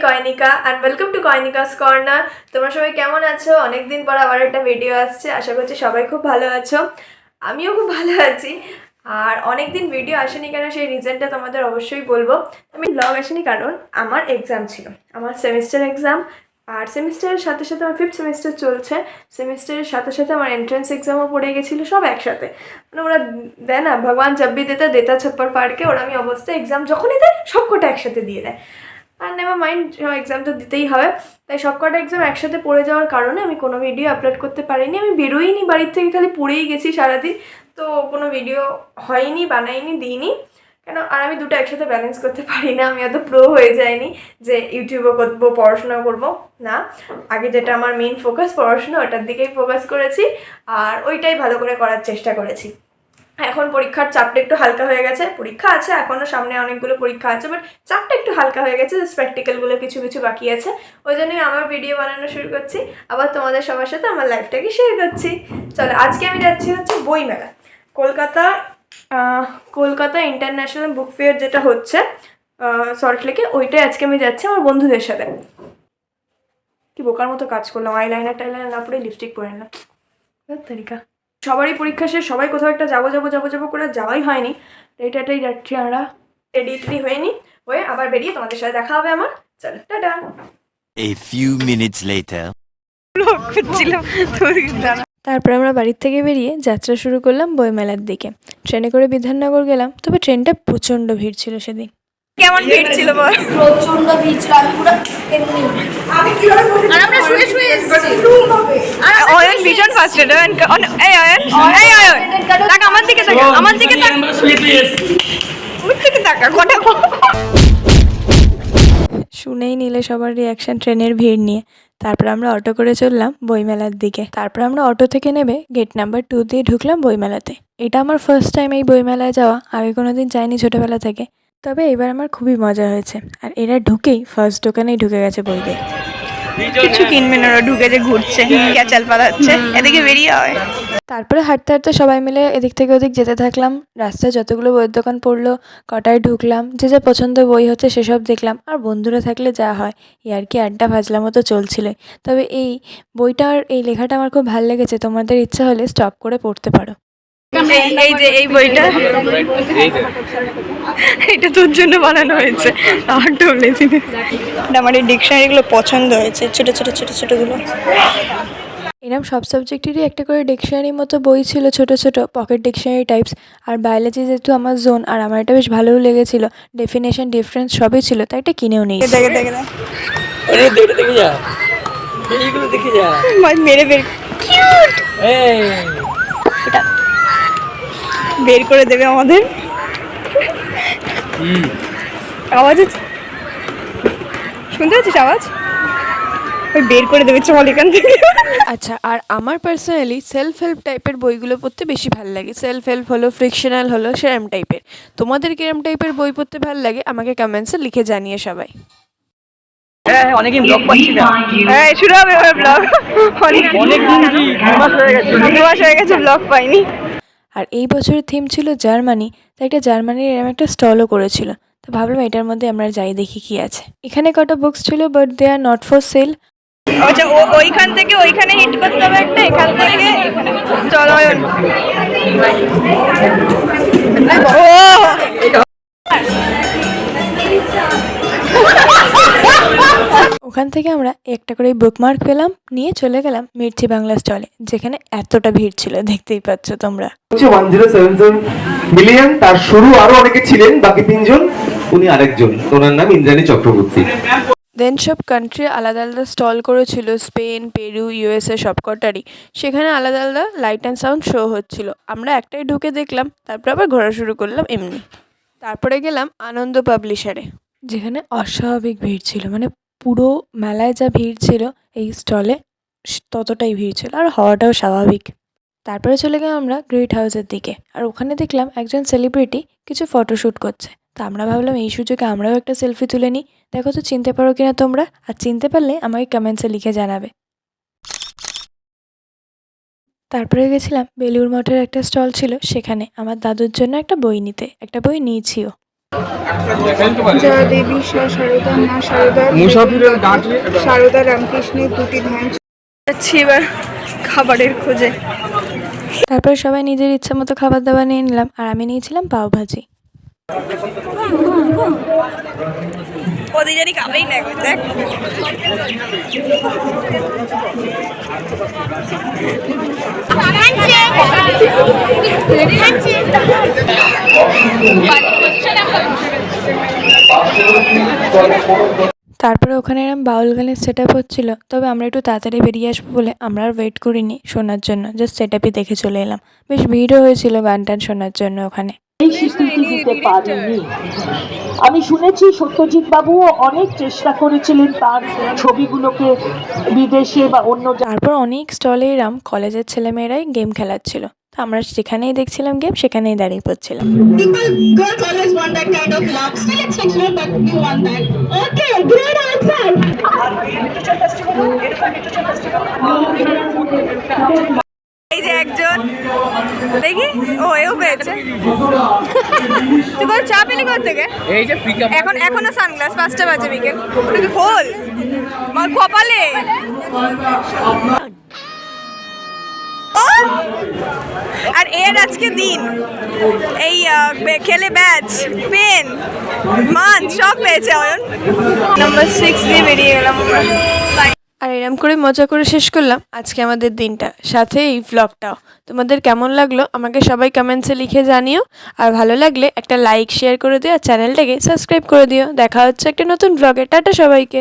কয়নিকা and welcome to কয়নিকাস corner. তোমরা সবাই কেমন আছো? অনেকদিন পর আবার একটা ভিডিও আসছে, আশা করছি সবাই খুব ভালো আছো। আমিও খুব ভালো আছি। আর অনেক দিন ভিডিও আসেনি কেন সেই রিজনটা তোমাদের অবশ্যই বলবো। আমি ব্লগ আসেনি কারণ আমার এক্সাম ছিল, আমার সেমিস্টার এক্সাম। আর সেমিস্টারের সাথে সাথে আমার 5th সেমিস্টার চলছে, সেমিস্টারের সাথে সাথে আমার এন্ট্রান্স এক্সামও পড়ে গেছিলো, সব একসাথে। মানে ওরা দেয় না, ভগবান জব্বি দেতা ছপ্পর পাড়কে, ওরা আমি অবস্থায় এক্সাম যখনই দেয় সব কটা একসাথে দিয়ে দেয়। আর নেভার মাইন্ড, এক্সাম তো দিতেই হবে, তাই সব কটা এক্সাম একসাথে পড়ে যাওয়ার কারণে আমি কোনো ভিডিও আপলোড করতে পারিনি। আমি বেরোইনি বাড়ির থেকে, খালি পড়েই গেছি সারাদিন। তো কোনো ভিডিও হয়নি, বানাইনি, দিইনি কেন। আর আমি দুটো একসাথে ব্যালেন্স করতে পারি না, আমি এত প্রো হয়ে যাইনি যে ইউটিউবও করবো পড়াশোনা করবো না। আগে যেটা আমার মেইন ফোকাস পড়াশোনা, ওটার দিকেই ফোকাস করেছি আর ওইটাই ভালো করে করার চেষ্টা করেছি। এখন পরীক্ষার চাপটা একটু হালকা হয়ে গেছে, পরীক্ষা আছে এখনও, সামনে অনেকগুলো পরীক্ষা আছে, বাট চাপটা একটু হালকা হয়ে গেছে, জাস্ট প্র্যাকটিক্যালগুলো কিছু কিছু বাকি আছে। ওই জন্যই আমার ভিডিও বানানো শুরু করছি, আবার তোমাদের সবার সাথে আমার লাইফটাকে শেয়ার করছি। চলো, আজকে আমি যাচ্ছি হচ্ছে বইমেলা, Kolkata Kolkata international book fair যেটা হচ্ছে সল্টলেকে, ওইটাই আজকে আমি যাচ্ছি আমার বন্ধুদের সাথে। কি বোকার মতো কাজ করলাম, আইলাইনার টাইলাইনার না পরে লিপস্টিক পরে না তারিকা। সবারই পরীক্ষা শেষ, সবাই কোথাও একটা যাবো করে যাওয়াই হয়নি। এটাই যাচ্ছি আমরা, রেডি হয়নি, হয়ে আবার বেরিয়ে তোমাদের সাথে দেখা হবে আমার। চলো, tata. A few minutes later. তারপর আমরা বাড়ির থেকে বেরিয়ে যাত্রা শুরু করলাম বইমেলার দিকে। ট্রেনে করে বিধাননগর গেলাম, তবে ট্রেনটা প্রচণ্ড ভিড় ছিল সেদিন। কেমন ভিড় ছিল বল? প্রচন্ড ভিড় ছিল, আমি পুরো এমনি আর আমরা শুয়ে শুয়ে এসেছি। অয়ন ভীষণ ফার্স্টেড। এই অয়ন তাক আমার দিকে, তাক আমার দিকে, তাক ওর দিকে তাকা। কটা শুনেই নিলে সবার রিয়াকশন ট্রেনের ভিড় নিয়ে। তারপর আমরা অটো করে চললাম বইমেলার দিকে। তারপর আমরা অটো থেকে নেমে গেট নাম্বার 2 দিয়ে ঢুকলাম বইমেলাতে। এটা আমার ফার্স্ট টাইম এই বইমেলায় যাওয়া, আগে কোনোদিন যাইনি ছোটোবেলা থেকে। তবে এবার আমার খুবই মজা হয়েছে। আর এরা ঢুকেই ফার্স্ট দোকানেই ঢুকে গেছে বই দিয়ে। কিছু কিনবে না, ওরা ঢুকে যে ঘুরছে, ক্যাচাল পালাচ্ছে, এদিকে বেরিয়ে হয়। তারপরে হাঁটতে হাঁটতে সবাই মিলে এদিক থেকে ওদিক যেতে থাকলাম। রাস্তায় যতগুলো বইয়ের দোকান পড়লো, কটায় ঢুকলাম, যে যা পছন্দ বই হচ্ছে সেসব দেখলাম। আর বন্ধুরা থাকলে যা হয়, কি আড্ডা ফাজলাম মতো চলছিল। তবে এই বইটার এই লেখাটা আমার খুব ভালো লেগেছে, তোমাদের ইচ্ছা হলে স্টপ করে পড়তে পারো। এই যে এই বইটা, এটা তোর জন্য বানানো হয়েছে। আমার এই ডিকশনারিগুলো পছন্দ হয়েছে, ছোট ছোটগুলো। এরকম সব সাবজেক্টেরই একটা করে ডিকশনারির মতো বই ছিল, ছোট ছোট পকেট ডিকশনারি টাইপস। আর বায়োলজি যেহেতু আমার জোন, আর আমার এটা বেশ ভালোও লেগেছিল, ডেফিনেশন ডিফারেন্স সবই ছিল, তাই এটা কিনেও নেই। মেরে বের করে দেবে আমাদের। আওয়াজ শুনতে পাচ্ছিস? আওয়াজ বের করে দেবে, চল এখান থেকে। আচ্ছা, আর আমার পার্সোনালি সেলফ হেল্প টাইপের বইগুলো পড়তে বেশি ভালো লাগে। সেলফ হেল্প হলো, ফ্রিকশনাল হলো, সেরম টাইপের। তোমাদের কিরম টাইপের বই পড়তে ভালো লাগে আমাকে কমেন্টসে লিখে জানিয়ে সবাই। অনেকদিন ব্লগ পাচ্ছি না। হ্যাঁ, শুরু হবে এবার ব্লগ। অনেকদিন কি 2 মাস হয়ে গেছে। 2 মাস হয়ে গেছে ব্লগ পাইনি। আর এই বছরের থিম ছিল জার্মানি, তাই একটা জার্মানির এরম একটা স্টলও করেছিল। তো ভাবলাম এটার মধ্যে আমরা যাই, দেখি কি আছে। এখানে কটা বুকস ছিল, but they are not for sale. আচ্ছা, ওইখান থেকে ওইখানে হিট করতে হবে একটা, এখান থেকে চলো। ওখান থেকে আমরা একটা করে বুকমার্ক পেলাম, নিয়ে চলে গেলাম মির্চি বাংলা স্টলে, যেখানে এতটা ভিড় ছিল দেখতেই পাচ্ছ তোমরা। 1077 মিলিয়ন, তার শুরু আরো অনেকে ছিলেন, বাকি 3জন, উনি আরেকজন, ওনার নাম ইন্দ্রাণী চক্রবর্তী। দেন সব কান্ট্রি আলাদা আলাদা স্টল করেছিল, স্পেন, পেরু, ইউএসএ সব কটারই। সেখানে আলাদা আলাদা লাইট অ্যান্ড সাউন্ড শো হচ্ছিল, আমরা একটাই ঢুকে দেখলাম, তারপর আবার ঘোরা শুরু করলাম এমনি। তারপরে গেলাম আনন্দ পাবলিশারে, যেখানে অস্বাভাবিক ভিড় ছিল। মানে পুরো মেলায় যা ভিড় ছিল, এই স্টলে ততটাই ভিড় ছিল, আর হওয়াটাও স্বাভাবিক। তারপরে চলে গেলাম আমরা গ্রেট হাউসের দিকে, আর ওখানে দেখলাম একজন সেলিব্রিটি কিছু ফটোশ্যুট করছে। তো আমরা ভাবলাম এই সুযোগে আমরাও একটা সেলফি তুলে নিই। দেখো তো চিনতে পারো কিনা তোমরা, আর চিনতে পারলে আমাকে কমেন্টসে লিখে জানাবে। তারপরে গেছিলাম বেলুড় মঠের একটা স্টল ছিল, সেখানে আমার দাদুর জন্য একটা বই নিতে, একটা বই নিয়েছিও। জয়া দেবী শারদা মা শারদা শারদা রামকৃষ্ণের দুটি ধান যাচ্ছি এবার খাবারের খোঁজে। তারপর সবাই নিজের ইচ্ছা মতো খাবার দাবার নিয়ে নিলাম, আর আমি নিয়েছিলাম পাওভাজি। ওদের জানি খাবেই না দেখ। তারপরে ওখানে এরকম বাউল গানের সেট আপ হচ্ছিলো, তবে আমরা একটু তাড়াতাড়ি বেরিয়ে আসবো বলে আমরা আর ওয়েট করিনি শোনার জন্য, জাস্ট সেট আপই দেখে চলে এলাম। বেশ ভিড়ও হয়েছিল গান টান শোনার জন্য ওখানে। এই স্বীকৃতি দিতে পারেনি। আমি শুনেছি সত্যজিৎ বাবুও অনেক চেষ্টা করেছিলেন তার ছবিগুলোকে বিদেশে বা অন্য তারপর অনেক স্টলে এরাম কলেজের ছেলেমেয়েরাই গেম খেলাচ্ছিল, তো আমরা যেখানেই দেখছিলাম গেম সেখানেই দাঁড়িয়ে পড়ছিলাম। Girls always want that kind of love. Still it's sexual, but you want that. Okay, great answer. এই যে একজন দেখি, ও এও পেয়েছে। তুই কোন চা পেলি কোথা থেকে? এই যে পিকআপ এখনো সানগ্লাস, 5টা বাজে বিকেল। ওটাকে খোল আমার কপালে। আর এর আজকে দিন এই খেলে ব্যাচ পেন মান সব পেয়েছে অয়ন। নাম্বার 6 দিয়ে বেরিয়ে গেলাম আমরা। আর এরম করে মজা করে শেষ করলাম আজকে আমাদের দিনটা, সাথে এই ভ্লগটাও। তোমাদের কেমন লাগলো আমাকে সবাই কমেন্টসে লিখে জানিও, আর ভালো লাগলে একটা লাইক শেয়ার করে দিও, আর চ্যানেলটাকে সাবস্ক্রাইব করে দিও। দেখা হচ্ছে একটা নতুন ভ্লগে। টাটা সবাইকে।